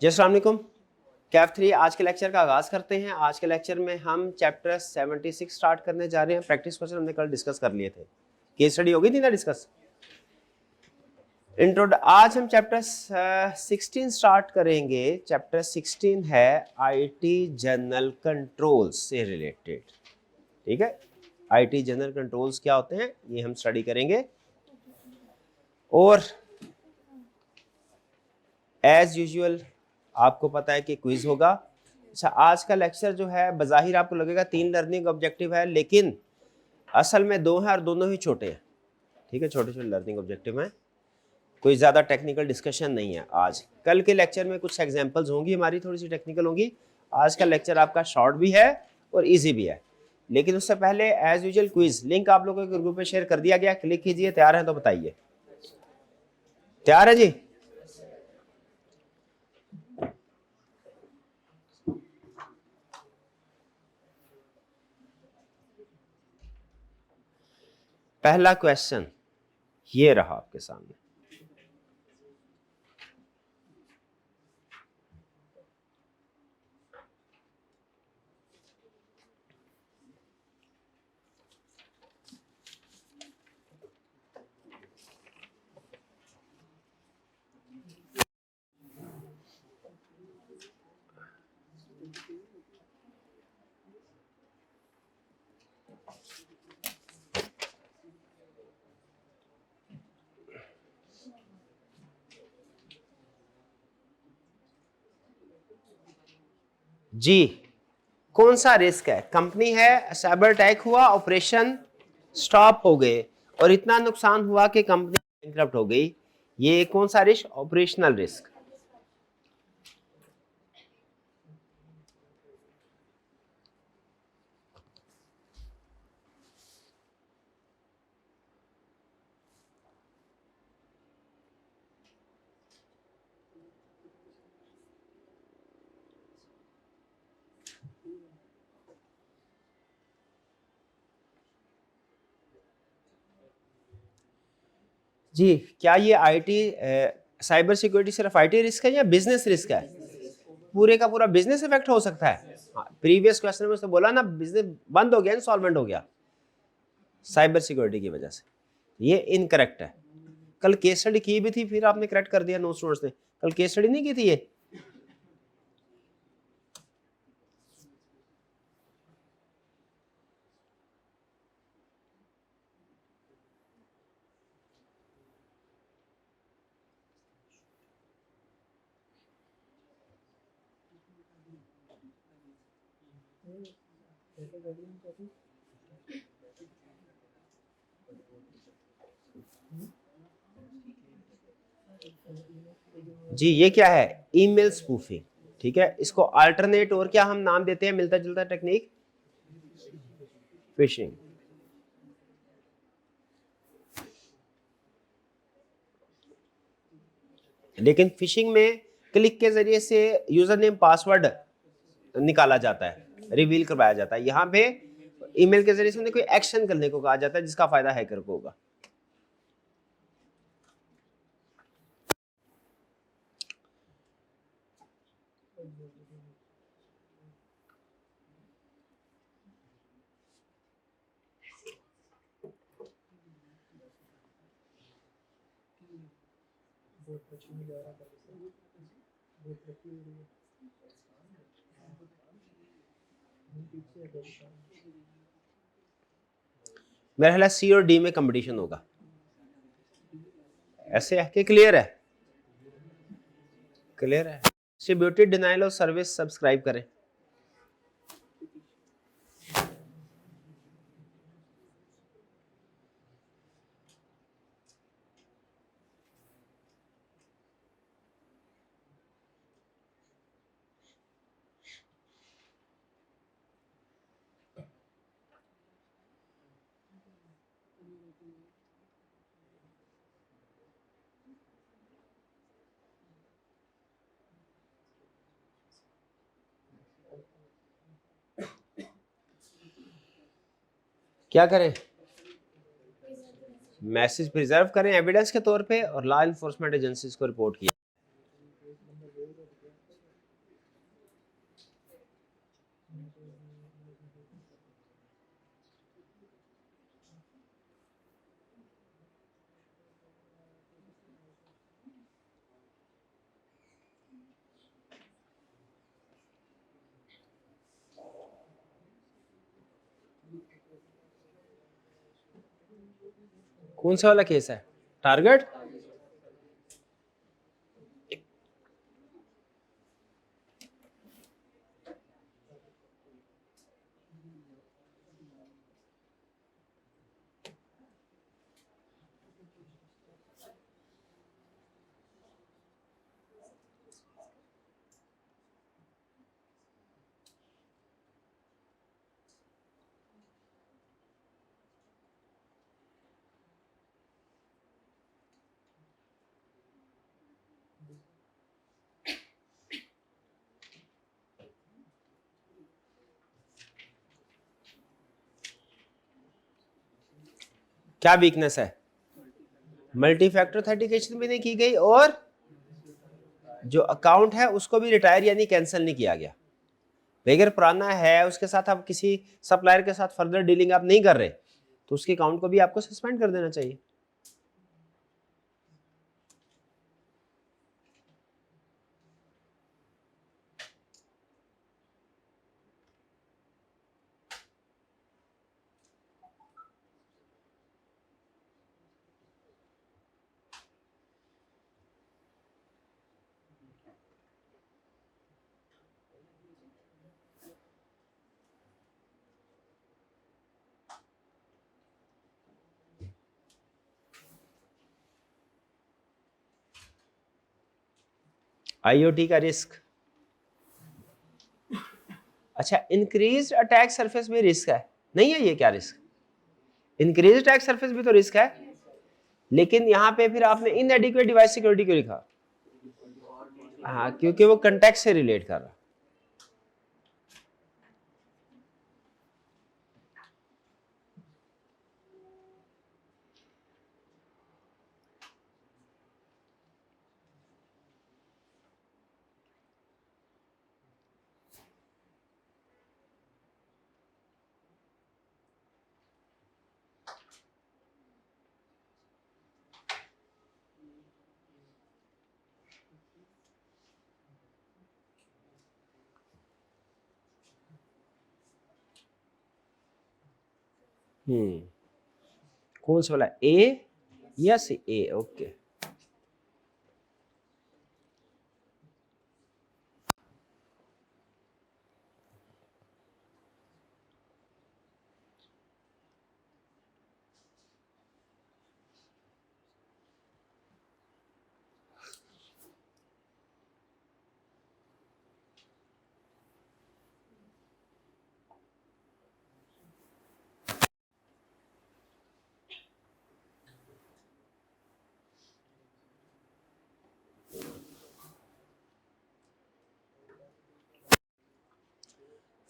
जी अस्सलाम वालेकुम। कैफ 3 आज के लेक्चर का आगाज़ करते हैं। आज के लेक्चर में हम चैप्टर 76 स्टार्ट करने जा रहे हैं। प्रैक्टिस क्वेश्चन हमने कल डिस्कस कर लिए थे, केस स्टडी हो गई थी ना डिस्कस। आज हम चैप्टर 16 स्टार्ट करेंगे। चैप्टर 16 है आईटी जनरल कंट्रोल्स से रिलेटेड। ठीक है, आईटी जनरल कंट्रोल्स क्या होते हैं ये हम स्टडी करेंगे। और एज यूजुअल आपको पता है कि क्विज होगा। अच्छा, आज का लेक्चर जो है बज़ाहिर आपको लगेगा 3 लर्निंग ऑब्जेक्टिव है, लेकिन असल में 2 हैं और दोनों ही छोटे हैं। ठीक है, छोटे छोटे लर्निंग ऑब्जेक्टिव हैं, कोई ज़्यादा टेक्निकल डिस्कशन नहीं है आज। कल के लेक्चर में कुछ एग्जांपल्स होंगी हमारी, थोड़ी सी टेक्निकल होंगी। आज का लेक्चर आपका शॉर्ट भी है और ईजी भी है, लेकिन उससे पहले एज यूजुअल क्विज लिंक आप लोगों के ग्रुप में शेयर कर दिया गया, क्लिक कीजिए। तैयार हैं तो बताइए। तैयार है जी? पहला क्वेश्चन ये रहा आपके सामने। जी, कौन सा रिस्क है? कंपनी है, साइबर अटैक हुआ, ऑपरेशन स्टॉप हो गए और इतना नुकसान हुआ कि कंपनी बैंकरप्ट हो गई। ये कौन सा रिस्क? Operational risk. जी, क्या ये आईटी साइबर सिक्योरिटी सिर्फ आईटी रिस्क है या बिजनेस रिस्क है? पूरे का पूरा बिजनेस इफेक्ट हो सकता है। प्रीवियस क्वेश्चन में उसने बोला ना, बिजनेस बंद हो गया, इंसॉल्वेंट हो गया साइबर सिक्योरिटी की वजह से। ये इनकरेक्ट है। कल केस स्टडी की भी थी, फिर आपने करेक्ट कर दिया। नो स्टूडेंट्स ने कल केस स्टडी नहीं की थी ये। जी, ये क्या है? Email spoofing. ठीक है, इसको अल्टरनेट और क्या हम नाम देते हैं, मिलता जुलता टेक्निक? फिशिंग। लेकिन फिशिंग में क्लिक के जरिए से यूजर नेम पासवर्ड निकाला जाता है, रिवील करवाया जाता है। यहाँ पे ईमेल के जरिए से उन्हें कोई एक्शन करने को कहा जाता है जिसका फायदा हैकर को होगा। मेरा ख्याल सी और डी में कंपटीशन होगा। ऐसे है कि क्लियर है? क्लियर है। Distributed denial of service subscribe करें। क्या करें? मैसेज प्रिजर्व करें एविडेंस के तौर पे और लॉ इन्फोर्समेंट एजेंसीज को रिपोर्ट किया। कौन सा वाला केस है? टारगेट? क्या वीकनेस है? मल्टी फैक्टर ऑथेंटिकेशन भी नहीं की गई और जो अकाउंट है उसको भी रिटायर यानी कैंसिल नहीं किया गया। अगर पुराना है उसके साथ आप किसी सप्लायर के साथ फर्दर डीलिंग आप नहीं कर रहे तो उसके अकाउंट को भी आपको सस्पेंड कर देना चाहिए। आईओटी का रिस्क, अच्छा इंक्रीज अटैक सरफेस में रिस्क है नहीं है? ये क्या रिस्क? इंक्रीज अटैक सरफेस भी तो रिस्क है, लेकिन यहाँ पे फिर आपने इनएडिक्वेट डिवाइस सिक्योरिटी क्यों लिखा? हाँ, क्योंकि वो कंटेक्ट से रिलेट कर रहा। कौन सा वाला, ए या सी? ए, ओके।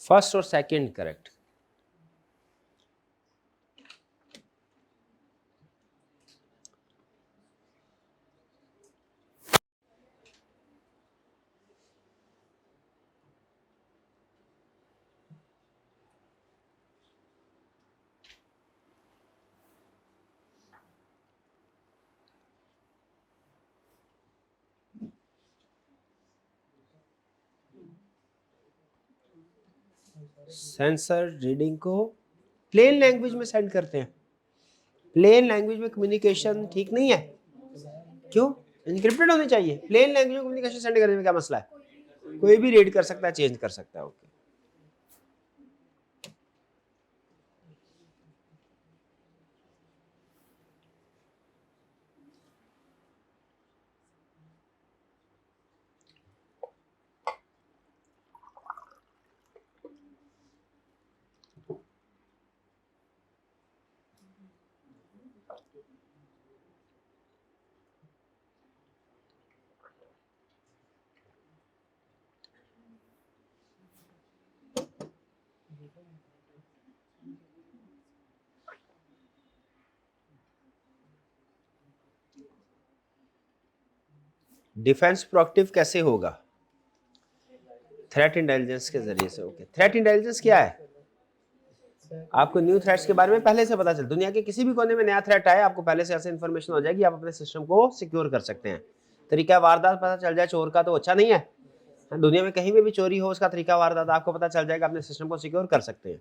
फर्स्ट और सेकंड करेक्ट। सेंसर रीडिंग को प्लेन लैंग्वेज में सेंड करते हैं। प्लेन लैंग्वेज में कम्युनिकेशन ठीक नहीं है, क्यों? इनक्रिप्टेड होनी चाहिए। प्लेन लैंग्वेज में कम्युनिकेशन सेंड करने में क्या मसला है? कोई भी रीड कर सकता है, चेंज कर सकता है। ओके, डिफेंस प्रोएक्टिव कैसे होगा? थ्रेट इंटेलिजेंस के जरिए से। ओके, थ्रेट इंटेलिजेंस क्या है? आपको न्यू थ्रेट्स के बारे में पहले से पता चल, दुनिया के किसी भी कोने में नया थ्रेट आए आपको पहले से ऐसे इन्फॉर्मेशन हो जाएगी, आप अपने सिस्टम को सिक्योर कर सकते हैं। तरीका वारदात पता चल जाए चोर का तो अच्छा नहीं है, दुनिया में कहीं पे भी चोरी हो उसका तरीका वारदात आपको पता चल जाएगा, अपने सिस्टम को सिक्योर कर सकते हैं।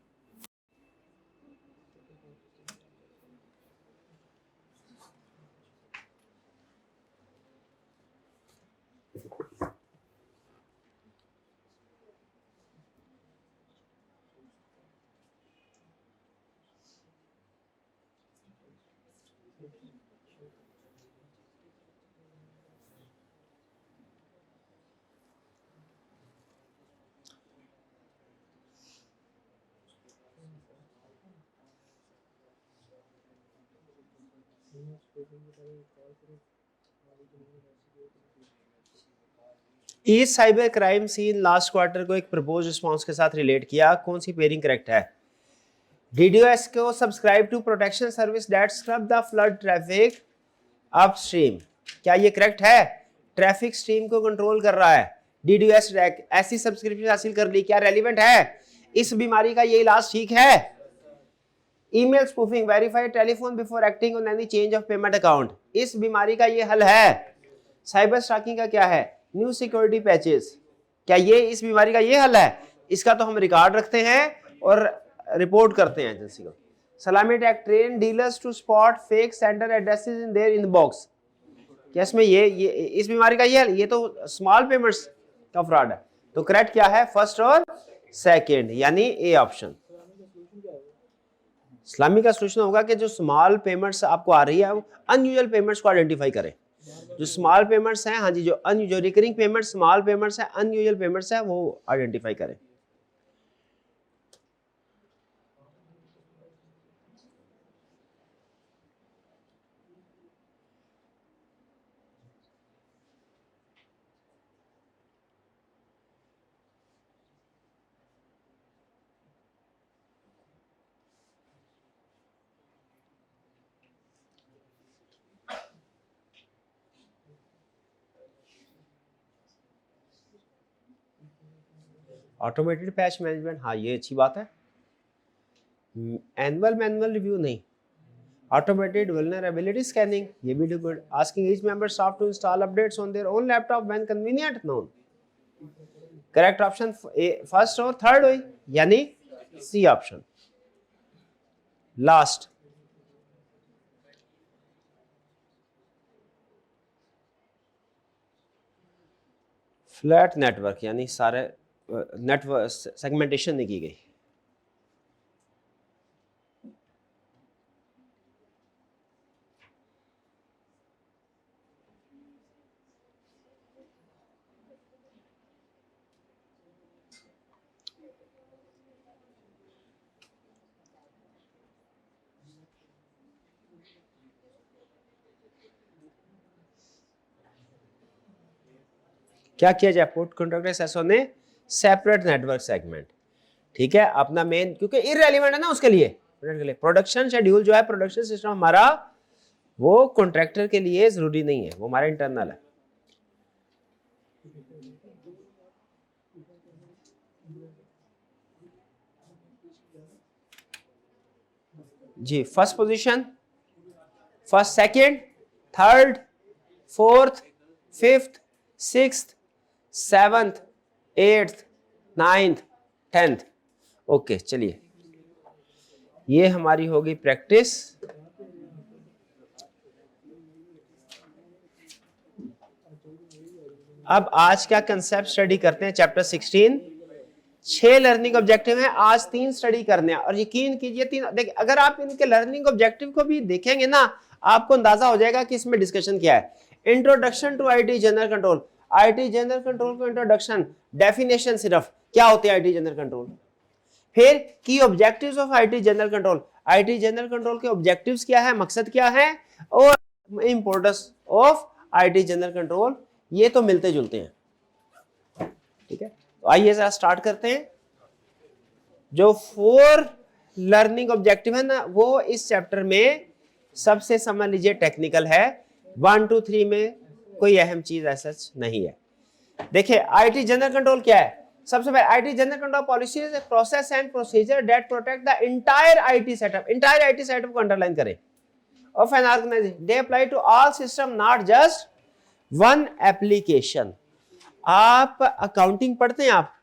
इस cyber crime seen last quarter को एक प्रपोज रिस्पॉन्स के साथ रिलेट किया, कौन सी पेयरिंग करेक्ट है? DDoS को subscribe to protection service that scrub the flood traffic upstream, क्या ये करेक्ट है? ट्रैफिक स्ट्रीम को कंट्रोल कर रहा है DDoS रैक, ऐसी सब्सक्रिप्शन हासिल कर ली, क्या रेलिवेंट है? इस बीमारी का ये इलाज ठीक है? Email spoofing, verified telephone before acting on any change of payment account, इस बीमारी का ये हल है? साइबर स्टॉकिंग का क्या है? न्यू सिक्योरिटी पैचेस, क्या ये इस बीमारी का ये हल है? इसका तो हम रिकॉर्ड रखते हैं और रिपोर्ट करते हैं एजेंसी को। Salami attack, train dealers to spot fake sender addresses in their inbox, क्या इसमें ये इस बीमारी का ये हल? ये तो स्मॉल पेमेंट्स का फ्रॉड है, तो करेक्ट क्या है? फर्स्ट और सेकंड, यानी ए ऑप्शन। इस्लामी का सोल्यूशन होगा कि जो स्मॉल पेमेंट्स आपको आ रही है अनयूजुअल पेमेंट्स को आइडेंटिफाई करें, जो स्मॉल पेमेंट्स हैं, हाँ जी, जो रिकरिंग पेमेंट्स स्मॉल पेमेंट्स हैं, अनयूजुअल पेमेंट्स हैं, वो आइडेंटिफाई करें। ऑटोमेटेड पैच मैनेजमेंट, हाँ ये अच्छी बात है। एनुअल मैनुअल रिव्यू नहीं, ऑटोमेटेड वल्नरेबिलिटी स्कैनिंग, ये भी good. Asking each member staff to install updates on their own laptop when convenient, none. Correct option first और थर्ड हुई, यानी C option last. Flat network, यानी सारे नेटवर्क सेगमेंटेशन नहीं की गई। क्या किया जाए? पुट कॉन्ट्रैक्ट एसओ ने सेपरेट नेटवर्क सेगमेंट, ठीक है, अपना मेन, क्योंकि इररिलेवेंट है ना उसके लिए, प्रोडक्शन शेड्यूल जो है, प्रोडक्शन सिस्टम हमारा, वो कॉन्ट्रैक्टर के लिए जरूरी नहीं है, वो हमारा इंटरनल है। जी, first position, first, second, third, fourth, fifth, sixth, seventh, eighth, ninth, tenth. Okay, चलिए ये हमारी होगी प्रैक्टिस। अब आज का कंसेप्ट स्टडी करते हैं, चैप्टर 16। 6 लर्निंग ऑब्जेक्टिव हैं, आज 3 स्टडी करने हैं, और यकीन कीजिए 3, देखिए अगर आप इनके लर्निंग ऑब्जेक्टिव को भी देखेंगे ना, आपको अंदाजा हो जाएगा कि इसमें डिस्कशन क्या है। Introduction to IT general control, IT general control को इंट्रोडक्शन, डेफिनेशन सिर्फ क्या होते हैं आईटी जनरल कंट्रोल, फिर की objectives of IT general control, IT general control के ऑब्जेक्टिव्स क्या है, मकसद क्या है, और importance of IT general control, ये तो मिलते जुलते हैं, ठीक है। तो आइए जरा स्टार्ट करते हैं। जो 4 लर्निंग ऑब्जेक्टिव है ना, वो इस चैप्टर में सबसे समझ लीजिए टेक्निकल है, 1 2 3 में कोई अहम चीज ऐसा नहीं है। देखिए आईटी जनरल कंट्रोल क्या है, सबसे पहले IT general control policy is process and procedure that protect the entire IT setup. Entire IT setup को अंडरलाइन करें। Of an organization they apply to all system not just one application. आप accounting पढ़ते हैं, आप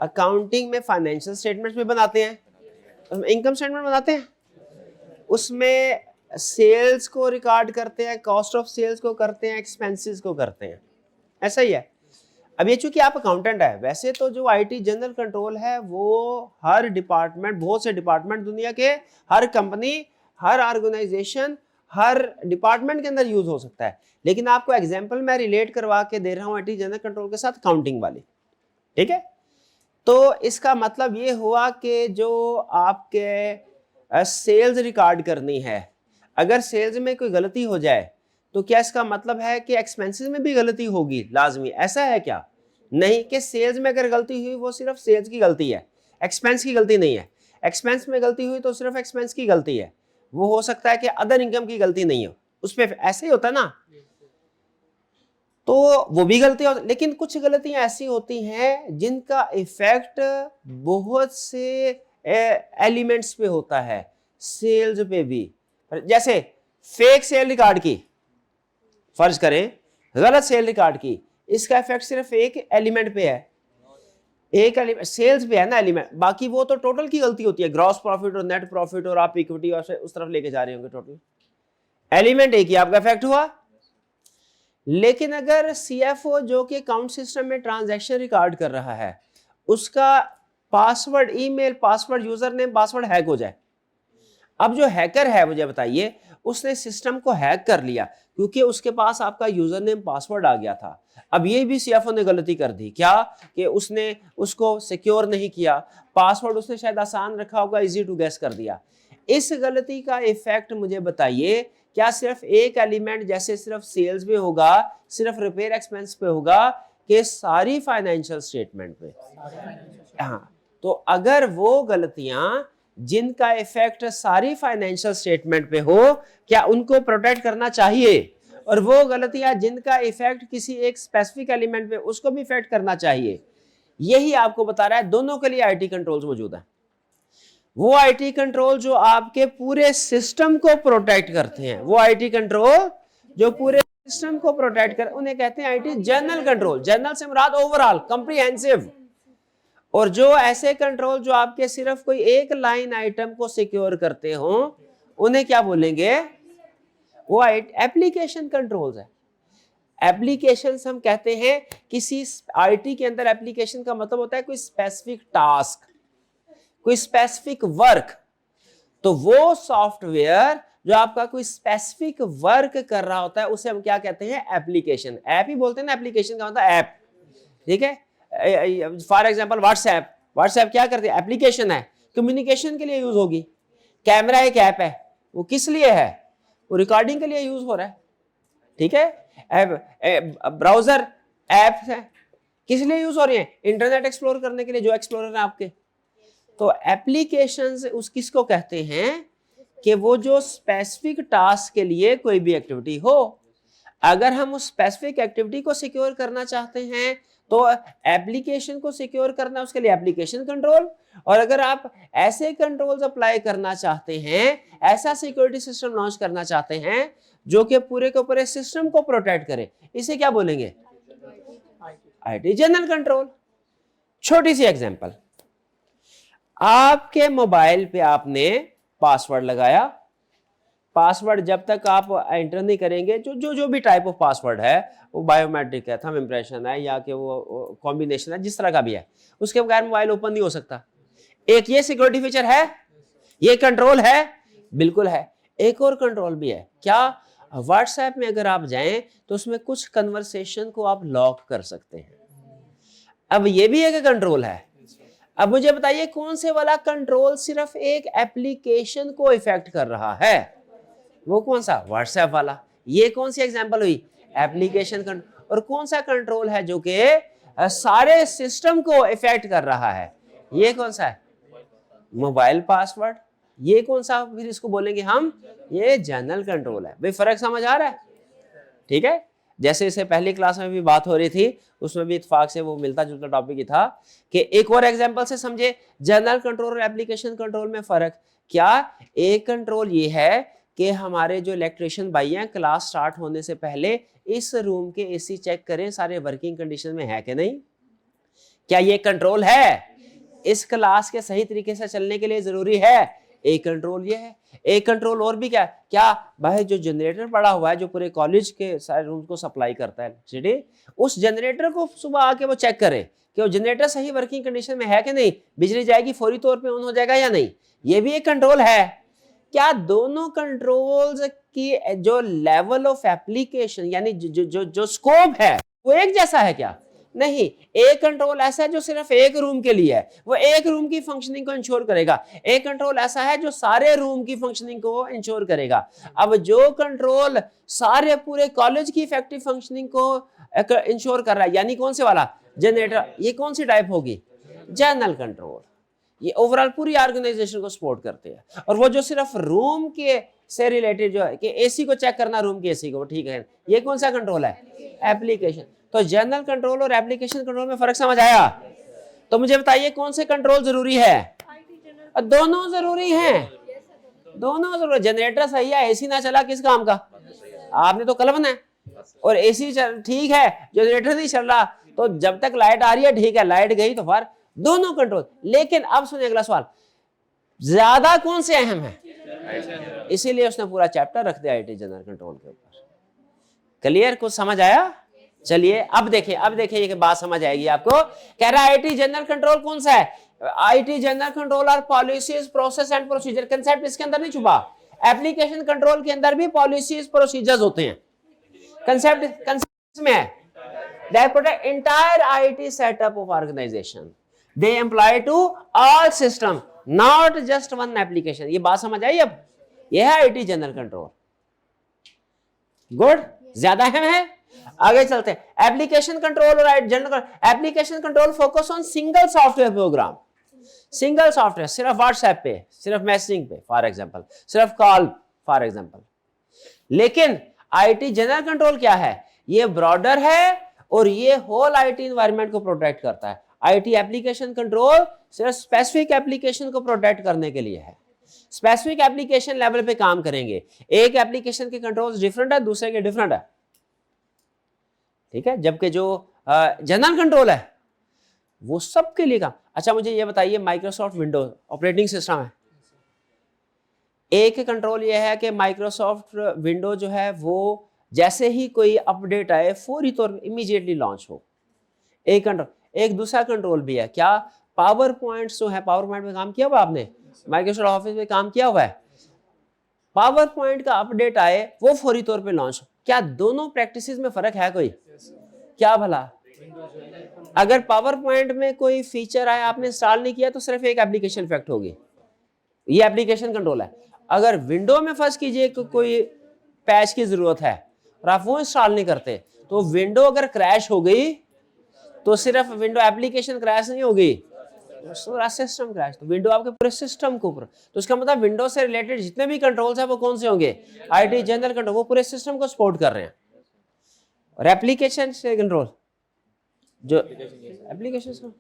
accounting में financial statements भी बनाते हैं, उसमें इनकम स्टेटमेंट बनाते हैं, उसमें सेल्स को रिकॉर्ड करते हैं, कॉस्ट ऑफ सेल्स को करते हैं, एक्सपेंसेस को करते हैं, ऐसा ही है। अब ये चूंकि आप अकाउंटेंट है, वैसे तो जो आईटी जनरल कंट्रोल है वो हर डिपार्टमेंट, बहुत से डिपार्टमेंट दुनिया के हर कंपनी, हर ऑर्गेनाइजेशन, हर डिपार्टमेंट के अंदर यूज हो सकता है, लेकिन आपको एग्जांपल मैं रिलेट करवा के दे रहा हूं आईटी जनरल कंट्रोल के साथ अकाउंटिंग वाली, ठीक है। तो इसका मतलब ये हुआ कि जो आपके सेल्स रिकॉर्ड करनी है, अगर सेल्स में कोई गलती हो जाए तो क्या इसका मतलब है कि एक्सपेंसेस में भी गलती होगी लाजमी? ऐसा है क्या? नहीं, कि सेल्स में अगर गलती हुई वो सिर्फ सेल्स की गलती है, एक्सपेंस की गलती नहीं है। एक्सपेंस में गलती हुई तो सिर्फ एक्सपेंस की गलती है, वो हो सकता है कि अदर इनकम की गलती नहीं हो, उस पर ऐसे ही होता है ना, तो वो भी गलती होती। लेकिन कुछ गलतियां ऐसी होती हैं जिनका इफेक्ट बहुत से एलिमेंट्स पे होता है, सेल्स पे भी। जैसे फेक सेल रिकॉर्ड की, फर्ज करें गलत सेल रिकॉर्ड की, इसका इफेक्ट सिर्फ एक एलिमेंट पे है, एक एलिमेंट सेल्स पे है ना एलिमेंट, बाकी वो तो टोटल की गलती होती है, ग्रॉस प्रॉफिट और नेट प्रॉफिट और आप इक्विटी और उस तरफ लेके जा रहे होंगे, टोटल एलिमेंट एक ही आपका इफेक्ट हुआ। लेकिन अगर सीएफओ जो कि अकाउंट सिस्टम में ट्रांजैक्शन रिकॉर्ड कर रहा है, उसका password, email password, user name password hack हो जाए, अब जो हैकर है मुझे बताइए, उसने सिस्टम को हैक कर लिया क्योंकि उसके पास आपका यूजर नेम पासवर्ड आ गया था। अब ये भी सीएफओ ने गलती कर दी, क्या कि उसने उसको सिक्योर नहीं किया, पासवर्ड उसने शायद आसान रखा होगा, इजी टू गेस कर दिया। इस गलती का इफेक्ट मुझे बताइए, क्या सिर्फ एक एलिमेंट जैसे सिर्फ सेल्स पे होगा, सिर्फ रिपेयर एक्सपेंस पे होगा, कि सारी फाइनेंशियल स्टेटमेंट पे? हाँ, तो अगर वो गलतियां जिनका इफेक्ट सारी फाइनेंशियल स्टेटमेंट पे हो, क्या उनको प्रोटेक्ट करना चाहिए? और वो गलतियां जिनका इफेक्ट किसी एक स्पेसिफिक एलिमेंट पे, उसको भी इफेक्ट करना चाहिए। यही आपको बता रहा है, दोनों के लिए आईटी कंट्रोल्स मौजूद है। वो आईटी कंट्रोल जो आपके पूरे सिस्टम को प्रोटेक्ट करते हैं, वो आईटी कंट्रोल जो पूरे सिस्टम को प्रोटेक्ट कर, उन्हें कहते हैं आईटी जनरल कंट्रोल। जनरल से मुराद ओवरऑल, कॉम्प्रिहेंसिव। और जो ऐसे कंट्रोल जो आपके सिर्फ कोई एक लाइन आइटम को सिक्योर करते हो, उन्हें क्या बोलेंगे? वो एप्लीकेशन कंट्रोल्स है। एप्लीकेशंस हम कहते हैं किसी आईटी के अंदर, एप्लीकेशन का मतलब होता है कोई स्पेसिफिक टास्क, कोई स्पेसिफिक वर्क। तो वो सॉफ्टवेयर जो आपका कोई स्पेसिफिक वर्क कर रहा होता है, उसे हम क्या कहते हैं? एप्लीकेशन। ऐप ही बोलते हैं ना, एप्लीकेशन का मतलब ऐप, ठीक है। फॉर एग्जांपल व्हाट्सएप, व्हाट्सएप क्या करते हैं? एप्लीकेशन है, कम्युनिकेशन के लिए यूज होगी। कैमरा एक ऐप है, वो किस लिए है? वो रिकॉर्डिंग के लिए यूज हो रहा है, ठीक है। ब्राउजर ऐप है, किस लिए यूज हो रही है? इंटरनेट एक्सप्लोर करने के लिए, जो एक्सप्लोरर है आपके। तो एप्लीकेशंस उस किसको कहते हैं? कि वो जो स्पेसिफिक टास्क के लिए कोई भी एक्टिविटी हो, अगर हम उस स्पेसिफिक एक्टिविटी को सिक्योर करना चाहते हैं तो एप्लीकेशन को सिक्योर करना है, उसके लिए एप्लीकेशन कंट्रोल। और अगर आप ऐसे कंट्रोल्स अप्लाई करना चाहते हैं, ऐसा सिक्योरिटी सिस्टम लॉन्च करना चाहते हैं जो कि पूरे के पूरे सिस्टम को प्रोटेक्ट करे, इसे क्या बोलेंगे? IT general control. छोटी सी एग्जांपल, आपके मोबाइल पे आपने पासवर्ड लगाया, पासवर्ड जब तक आप एंटर नहीं करेंगे, जो भी टाइप ऑफ पासवर्ड है, वो बायोमेट्रिक है, थंब इंप्रेशन है, या कि वो कॉम्बिनेशन है, जिस तरह का भी है, उसके बगैर मोबाइल ओपन नहीं हो सकता। एक ये सिक्योरिटी फीचर है, ये कंट्रोल है, बिल्कुल है। एक और कंट्रोल भी है, क्या? व्हाट्सएप में अगर आप जाएं तो उसमें कुछ कन्वर्सेशन को आप लॉक कर सकते हैं। अब ये भी एक कंट्रोल है। अब मुझे बताइए कौन से वाला कंट्रोल सिर्फ एक एप्लीकेशन को इफेक्ट कर रहा है? वो कौन सा? व्हाट्सएप वाला। ये कौन सी एग्जांपल हुई? Application control. और कौन सा कंट्रोल है जो कि सारे सिस्टम को इफेक्ट कर रहा है? ये कौन सा है? Mobile password. ये कौन सा फिर इसको बोलेंगे हम? ये जनरल कंट्रोल है। भाई फर्क समझ आ रहा है? ठीक है। जैसे इसे पहली क्लास में भी बात हो रही थी, उसमें भी इत्तेफाक से वो मिलता जुलता टॉपिक ही था कि एक और एग्जांपल से समझे जनरल कंट्रोल और एप्लीकेशन कंट्रोल में फर्क क्या। एक कंट्रोल ये है कि हमारे जो इलेक्ट्रिशियन भाई हैं क्लास स्टार्ट होने से पहले इस रूम के एसी चेक करें सारे वर्किंग कंडीशन में है कि नहीं। क्या ये कंट्रोल है? इस क्लास के सही तरीके से चलने के लिए जरूरी है। एक कंट्रोल ये है। एक कंट्रोल और भी क्या है, क्या भाई जो जनरेटर पड़ा हुआ है जो पूरे कॉलेज के सारे रूम को सप्लाई करता है इलेक्ट्रिसिटी, उस जनरेटर को सुबह आके वो चेक करे कि वो जनरेटर सही वर्किंग कंडीशन में है कि नहीं, बिजली जाएगी फौरी तौर पे ऑन हो जाएगा या नहीं। ये भी एक कंट्रोल है। क्या दोनों कंट्रोल्स की जो लेवल ऑफ एप्लीकेशन यानी जो स्कोप है वो एक जैसा है क्या? नहीं। एक कंट्रोल ऐसा है जो सिर्फ एक रूम के लिए है, वो एक रूम की फंक्शनिंग को इंश्योर करेगा। एक कंट्रोल ऐसा है जो सारे रूम की फंक्शनिंग को इंश्योर करेगा। अब जो कंट्रोल सारे पूरे कॉलेज की इफेक्टिव फंक्शनिंग को इंश्योर कर रहा है, यानी कौन से वाला? जनरेटर। ये कौन सी टाइप होगी? General control. ये ओवरऑल पूरी ऑर्गेनाइजेशन को सपोर्ट करते हैं। और वो जो सिर्फ रूम के से रिलेटेड जो है कि एसी को चेक करना, रूम के एसी को, ठीक है, ये कौन सा कंट्रोल है? एप्लीकेशन। तो जनरल कंट्रोल और एप्लीकेशन कंट्रोल में फर्क समझ आया? तो मुझे बताइए कौन से कंट्रोल जरूरी है? दोनों जरूरी हैं, दोनों जरूरी। जनरेटर सही है, एसी ना चला किस काम का? आपने तो कल बनाया। और एसी ठीक है, जनरेटर नहीं चल रहा, तो जब तक लाइट आ रही है ठीक है, लाइट गई तो फिर दोनों कंट्रोल। लेकिन अब सुनिए अगला सवाल, ज्यादा कौन से अहम है? इसीलिए उसने पूरा चैप्टर रख दिया आईटी जनरल कंट्रोल के ऊपर। क्लियर? कुछ समझ आया? चलिए अब देखिए ये बात समझ आएगी आपको। कह रहा है आईटी जनरल कंट्रोल कौन सा है? IT general control are policies process and procedure. Concept इसके अंदर नहीं छुपा। एप्लीकेशन कंट्रोल के अंदर भी पॉलिसीज प्रोसीजर्स होते हैं। कंसेप्ट में है that protect entire IT setup of organization. They apply to all system, not just one application. ये बात समझ आई? अब ये है IT जनरल कंट्रोल। गुड, ज्यादा अहम है। आगे चलते हैं। एप्लीकेशन कंट्रोल और general application control focus on single software program. Single software, सिर्फ व्हाट्सएप पे, सिर्फ मैसेजिंग पे फॉर एग्जांपल, सिर्फ कॉल फॉर एग्जांपल। लेकिन आईटी जनरल कंट्रोल क्या है? ये ब्रॉडर है और ये होल आईटी एनवायरनमेंट को प्रोटेक्ट करता है। आईटी एप्लीकेशन कंट्रोल सिर्फ स्पेसिफिक एप्लीकेशन को प्रोटेक्ट करने के लिए है। स्पेसिफिक एप्लीकेशन लेवल पे काम करेंगे। एक एप्लीकेशन के कंट्रोल्स डिफरेंट है, दूसरे के डिफरेंट है, ठीक है। जबकि जो जनरल कंट्रोल है वो सबके लिए काम। अच्छा मुझे ये बताइए, माइक्रोसॉफ्ट विंडोज ऑपरेटिंग सिस्टम है। एक कंट्रोल ये है कि माइक्रोसॉफ्ट विंडो जो है वो जैसे ही कोई अपडेट आए फौरी तौर पर इमीडिएटली लॉन्च हो। एक कंट्रोल। एक दूसरा कंट्रोल भी है, क्या? पावर पॉइंट जो है, पावर पॉइंट में काम किया हुआ आपने? माइक्रोसॉफ्ट ऑफिस में काम किया हुआ है? पावर पॉइंट का अपडेट आए वो फौरी तौर पे लॉन्च हो। क्या दोनों प्रैक्टिसेस में फर्क है कोई? क्या भला? अगर पावर पॉइंट में कोई फीचर आए आपने इंस्टॉल नहीं किया तो सिर्फ एक एप्लीकेशन इफेक्ट होगी, ये एप्लीकेशन कंट्रोल है। अगर विंडो में फर्स्ट कीजिए कोई पैच की जरूरत है और आप वो इंस्टॉल नहीं करते तो विंडो अगर क्रैश हो गई तो सिर्फ विंडो एप्लीकेशन क्रैश नहीं होगी, पूरा सिस्टम क्रैश। तो विंडो आपके पूरे सिस्टम के ऊपर, तो इसका मतलब विंडो से रिलेटेड जितने भी कंट्रोल्स हैं वो कौन से होंगे? आईटी जनरल कंट्रोल, वो पूरे सिस्टम को सपोर्ट कर रहे हैं। और एप्लीकेशन से कंट्रोल जो एप्लीकेशन।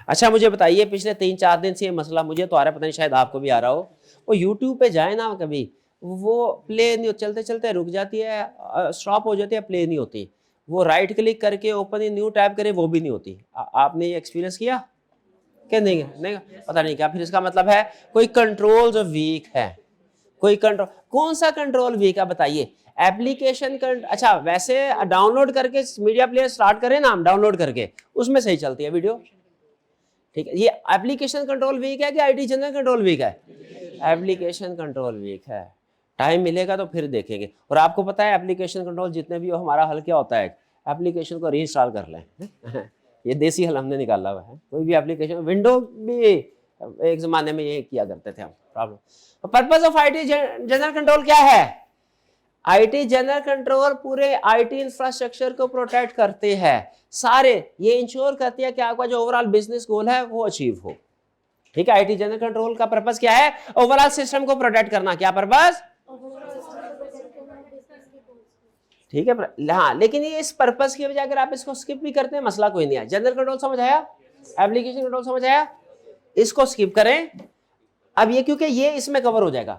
अच्छा मुझे बताइए, पिछले 3-4 दिन से ये मसला मुझे तो आ रहा है, पता नहीं शायद आपको भी आ रहा हो। वो यूट्यूब पे जाए ना कभी, वो प्ले नहीं, चलते चलते रुक जाती है, स्टॉप हो जाती है, प्ले नहीं होती। वो राइट क्लिक करके ओपन इन न्यू टैब करे, वो भी नहीं होती। आपने ये एक्सपीरियंस किया क्या? नहीं पता नहीं क्या। फिर इसका मतलब है कोई कंट्रोल जो वीक है, कोई कंट्रोल। कौन सा कंट्रोल वीक है बताइए? एप्लीकेशन अच्छा वैसे डाउनलोड करके मीडिया प्लेयर स्टार्ट करें ना हम, डाउनलोड करके उसमें सही चलती है वीडियो, ठीक है। ये एप्लीकेशन कंट्रोल वीक है कि आईटी जनरल कंट्रोल वीक है? एप्लीकेशन कंट्रोल वीक है। टाइम मिलेगा तो फिर देखेंगे। और आपको पता है एप्लीकेशन कंट्रोल जितने भी हो हमारा हल क्या होता है? एप्लीकेशन को रीइंस्टॉल कर लें। ये देसी हल हमने निकाला हुआ है। कोई भी एप्लीकेशन, विंडो भी एक जमाने में ये किया करते थे हम। Problem. Purpose of IT general control क्या है? आईटी जनरल कंट्रोल पूरे आईटी इंफ्रास्ट्रक्चर को प्रोटेक्ट करते हैं सारे। ये इंश्योर करती है कि आपका जो ओवरऑल बिजनेस गोल है वो अचीव हो, ठीक है। आईटी जनरल कंट्रोल का पर्पस क्या है? ओवरऑल सिस्टम को प्रोटेक्ट करना। क्या पर्पस? ठीक है। हाँ, लेकिन ये इस पर्पस की वजह अगर आप इसको स्किप भी करते हैं मसला कोई नहीं है। जनरल कंट्रोल समझ आया, एप्लीकेशन कंट्रोल समझ आया, इसको स्किप करें। अब ये क्योंकि ये इसमें कवर हो जाएगा।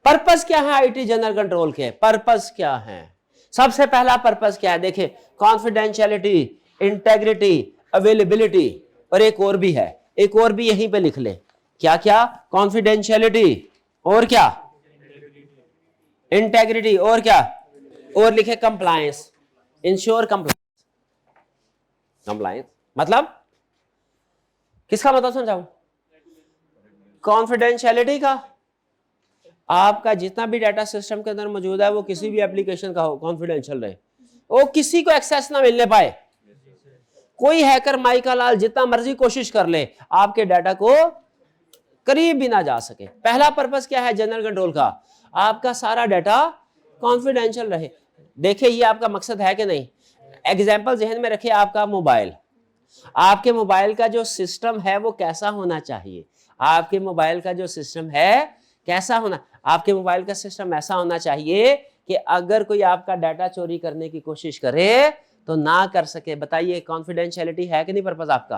पर्पस क्या है आईटी जनरल कंट्रोल के? पर्पस क्या है? सबसे पहला पर्पस क्या है? देखिए, कॉन्फिडेंशियलिटी, इंटेग्रिटी, अवेलेबिलिटी, और एक और भी है, एक और भी यहीं पे लिख ले। क्या क्या? कॉन्फिडेंशियलिटी और क्या? इंटेग्रिटी और क्या? और लिखे कंप्लायंस, इंश्योर कंप्लायंस। कंप्लायंस मतलब किसका मतलब समझाऊं? कॉन्फिडेंशियलिटी का। आपका जितना भी डाटा सिस्टम के अंदर मौजूद है वो किसी भी एप्लीकेशन का हो, कॉन्फिडेंशियल रहे, वो किसी को एक्सेस ना मिलने पाए। कोई हैकर माइका लाल जितना मर्जी कोशिश कर ले, आपके डाटा को करीब भी ना जा सके। पहला पर्पस क्या है जनरल कंट्रोल का? आपका सारा डाटा कॉन्फिडेंशियल रहे। देखिए, ये आपका मकसद है कि नहीं? एग्जाम्पल जहन में रखिए, आपका मोबाइल, आपके मोबाइल का जो सिस्टम है वो कैसा होना चाहिए? आपके मोबाइल का जो सिस्टम है कैसा होना? आपके मोबाइल का सिस्टम ऐसा होना चाहिए कि अगर कोई आपका डाटा चोरी करने की कोशिश करे तो ना कर सके। बताइए, कॉन्फिडेंशियलिटी है कि नहीं पर्पस आपका?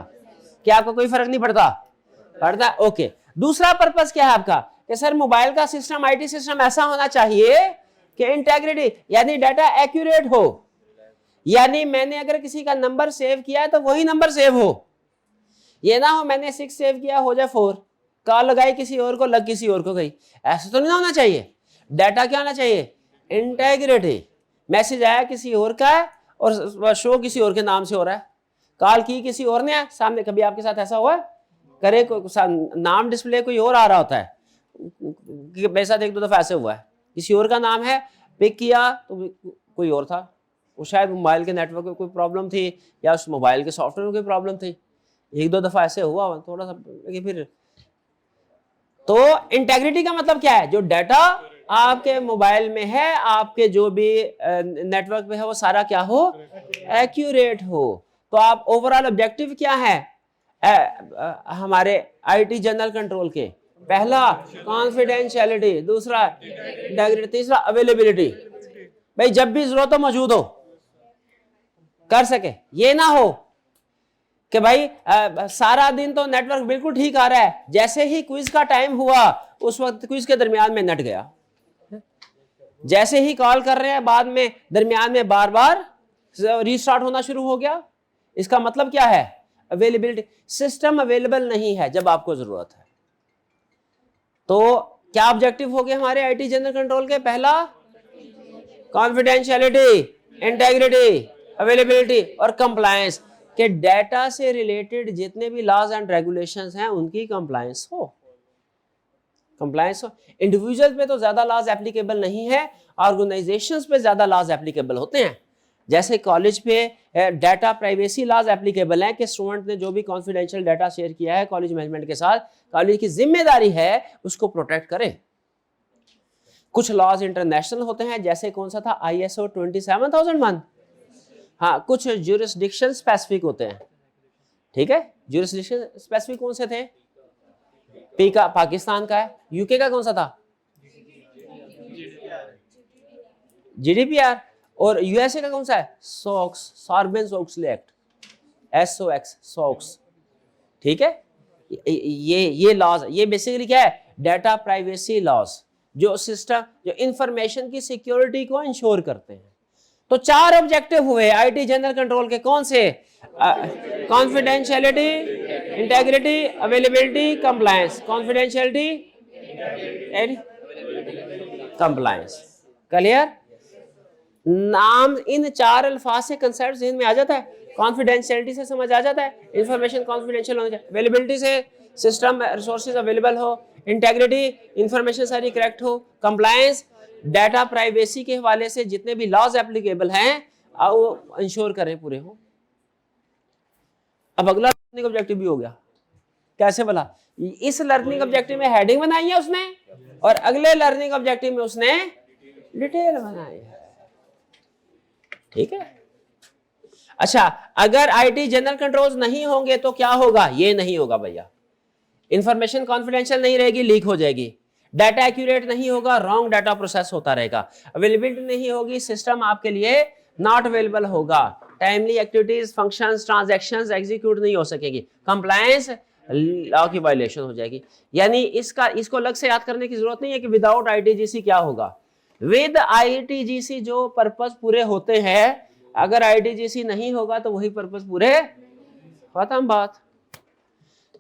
क्या आपको कोई फर्क नहीं पड़ता? पड़ता, ओके। दूसरा पर्पस क्या है आपका? कि सर मोबाइल का सिस्टम, आईटी सिस्टम ऐसा होना चाहिए कि इंटेग्रिटी, यानी डाटा एक्यूरेट हो, यानी मैंने अगर किसी का नंबर सेव किया है तो वही नंबर सेव हो। ये ना हो मैंने 6 सेव किया हो जाए 4, कॉल लगाई किसी और को, लग किसी और को गई। ऐसा तो नहीं होना चाहिए। डाटा क्या होना चाहिए? इंटेग्रिटी। मैसेज आया किसी और का है और शो किसी और के नाम से हो रहा है, कॉल की किसी और ने, सामने कभी आपके साथ ऐसा हुआ है? करे नाम डिस्प्ले कोई और आ रहा होता है। मेरे साथ 1-2 दफा ऐसे हुआ है, किसी और का नाम है, पिक किया तो कोई और था। वो शायद मोबाइल के नेटवर्क में कोई प्रॉब्लम थी या उस मोबाइल के सॉफ्टवेयर में कोई प्रॉब्लम थी। 1-2 दफा ऐसे हुआ थोड़ा सा, लेकिन फिर तो इंटेग्रिटी का मतलब क्या है? जो डाटा आपके मोबाइल में है, आपके जो भी नेटवर्क में है, वो सारा क्या हो? एक्यूरेट हो। तो आप ओवरऑल ऑब्जेक्टिव क्या है हमारे आईटी जनरल कंट्रोल के? पहला कॉन्फिडेंशियलिटी, दूसरा इंटेग्रिटी, तीसरा अवेलेबिलिटी। भाई जब भी जरूरत हो मौजूद हो, कर सके। ये ना हो कि भाई सारा दिन तो नेटवर्क बिल्कुल ठीक आ रहा है, जैसे ही क्विज का टाइम हुआ उस वक्त क्विज के दरमियान में नेट गया, जैसे ही कॉल कर रहे हैं बाद में दरमियान में बार बार रीस्टार्ट होना शुरू हो गया। इसका मतलब क्या है? अवेलेबिलिटी, सिस्टम अवेलेबल नहीं है जब आपको जरूरत है। तो क्या ऑब्जेक्टिव हो गए हमारे आईटी जनरल कंट्रोल के? पहला कॉन्फिडेंशियलिटी, इंटेग्रिटी, अवेलेबिलिटी और कंप्लायंस, के डाटा से रिलेटेड जितने भी लॉज एंड रेगुलेशंस हैं उनकी कंप्लायंस हो। कंप्लायंस हो। इंडिविजुअल पे तो ज्यादा लॉज एप्लीकेबल नहीं है, ऑर्गेनाइजेशंस पे ज्यादा लॉज एप्लीकेबल होते हैं। जैसे कॉलेज पे डाटा प्राइवेसी लॉज एप्लीकेबल है कि स्टूडेंट ने जो भी कॉन्फिडेंशियल डाटा शेयर किया है कॉलेज मैनेजमेंट के साथ, कॉलेज की जिम्मेदारी है उसको प्रोटेक्ट करे। कुछ लॉज इंटरनेशनल होते हैं, जैसे कौन सा था? ISO 27001। हाँ, कुछ ज्यूरिसडिक्शन स्पेसिफिक होते हैं, ठीक है। ज्यूरिसडिक्शन स्पेसिफिक कौन से थे? पी का पाकिस्तान का है, यूके का कौन सा था? GDPR। और यूएसए का कौन सा है? सोक्स, सार्बेन-ओक्सले एक्ट, SOX, सोक्स, ठीक है। ये लॉज, ये बेसिकली क्या है? डाटा प्राइवेसी लॉज, जो सिस्टम, जो इंफॉर्मेशन की सिक्योरिटी को इंश्योर करते हैं। तो 4 ऑब्जेक्टिव हुए आईटी जनरल कंट्रोल के, कौन से? Confidentiality, integrity, availability, compliance. Confidentiality, compliance. Clear? नाम इन 4 अल्फाज से कंसेप्ट ज़हन में आ जाता है। कॉन्फिडेंशियलिटी से समझ आ जाता है, इंफॉर्मेशन कॉन्फिडेंशियल होना चाहिए। अवेलेबिलिटी से सिस्टम रिसोर्सेज अवेलेबल हो। इंटेग्रिटी, इंफॉर्मेशन सारी करेक्ट हो। कंप्लायंस, डाटा प्राइवेसी के हवाले से जितने भी लॉज एप्लीकेबल हैं वो इंश्योर करें पूरे हो। अब अगला लर्निंग ऑब्जेक्टिव भी हो गया। कैसे भला? इस लर्निंग ऑब्जेक्टिव में हेडिंग बनाई है उसने और अगले लर्निंग ऑब्जेक्टिव में उसने डिटेल बनाई है, ठीक है। अच्छा, अगर आईटी जनरल कंट्रोल्स नहीं होंगे तो क्या होगा? ये नहीं होगा भैया। इंफॉर्मेशन कॉन्फिडेंशियल नहीं रहेगी, लीक हो जाएगी। डाटा एक्यूरेट नहीं होगा, रॉन्ग डाटा प्रोसेस होता रहेगा। अवेलेबिलिटी नहीं होगी, सिस्टम आपके लिए नॉट अवेलेबल होगा। Timely activities, functions, transactions execute नहीं हो सकेगी। कंप्लायंस लॉ की वायलेशन हो जाएगी। यानी इसको अलग से याद करने की जरूरत नहीं है कि विदाउट आईटीजीसी क्या होगा। विद आईटीजीसी जो पर्पस पूरे होते हैं, अगर आईटीजीसी नहीं होगा तो वही पर्पस पूरे, खत्म बात।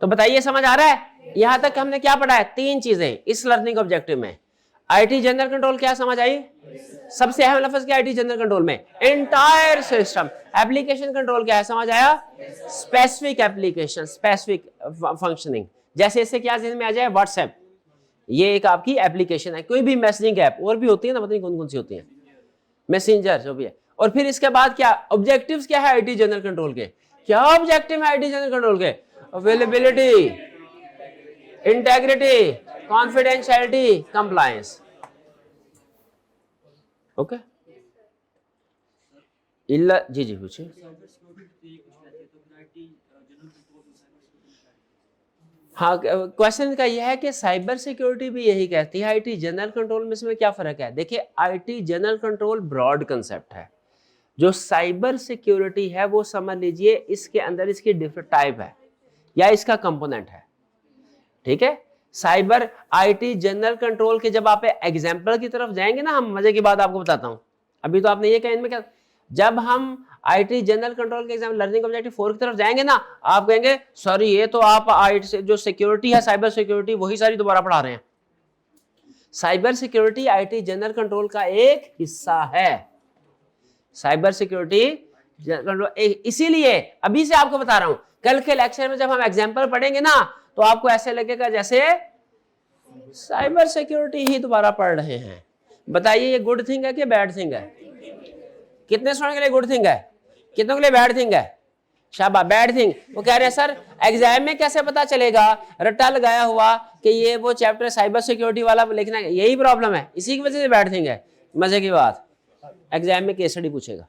तो बताइए समझ आ रहा है? यहां तक हमने क्या पढ़ा है? 3 चीजें इस लर्निंग ऑब्जेक्टिव में। आईटी जनरल कंट्रोल क्या समझ आई? सबसे अहम लफ्ज क्या आईटी जनरल कंट्रोल में? Entire system. एप्लीकेशन कंट्रोल क्या है? समझ आया? Specific application, specific functioning. जैसे इससे क्या ध्यान में आ जाए? व्हाट्सएप, ये एक आपकी एप्लीकेशन है। कोई भी मैसेजिंग ऐप, और भी होती है ना, पता नहीं कौन कौन सी होती है, मैसेंजर जो भी है। और फिर इसके बाद क्या ऑब्जेक्टिव्स क्या है आईटी जनरल कंट्रोल के? क्या ऑब्जेक्टिव है आईटी जनरल कंट्रोल के? Availability, integrity, confidentiality, compliance. Okay, जी जी पूछिए। हाँ, क्वेश्चन का यह है कि साइबर सिक्योरिटी भी यही कहती है, आईटी जनरल कंट्रोल में इसमें क्या फर्क है? देखिए, IT general control broad concept है, जो साइबर सिक्योरिटी है वो समझ लीजिए इसके अंदर इसकी डिफरेंट टाइप है या इसका कंपोनेंट है। ठीक है, साइबर आईटी जनरल कंट्रोल के जब आप एग्जाम्पल की तरफ जाएंगे ना, हम मजे की बात आपको बताता हूं। अभी तो आपने ये कहा इनमें क्या, जब हम आईटी जनरल कंट्रोल के एग्जाम लर्निंग ऑब्जेक्टिव 4 की तरफ जाएंगे ना, आप कहेंगे सॉरी ये तो आप आईटी जो सिक्योरिटी है, साइबर सिक्योरिटी, वही सारी दोबारा पढ़ा रहे हैं। Cyber security IT general control का एक हिस्सा है। साइबर सिक्योरिटी इसीलिए अभी से आपको बता रहा हूं, कल के लेक्चर में जब हम एग्जाम्पल पढ़ेंगे ना, तो आपको ऐसे लगेगा जैसे साइबर सिक्योरिटी ही दोबारा पढ़ रहे हैं। बताइए ये गुड थिंग है कि बैड थिंग है? कितने स्टूडेंट के लिए गुड थिंग है, कितनों के लिए बैड थिंग है? शाबाश, बैड थिंग। वो कह रहे हैं सर एग्जाम में कैसे पता चलेगा, रट्टा लगाया हुआ कि ये वो चैप्टर साइबर सिक्योरिटी वाला लिखना है, यही प्रॉब्लम है, इसी की वजह से बैड थिंग है। मजे की बात, एग्जाम में केस स्टडी पूछेगा,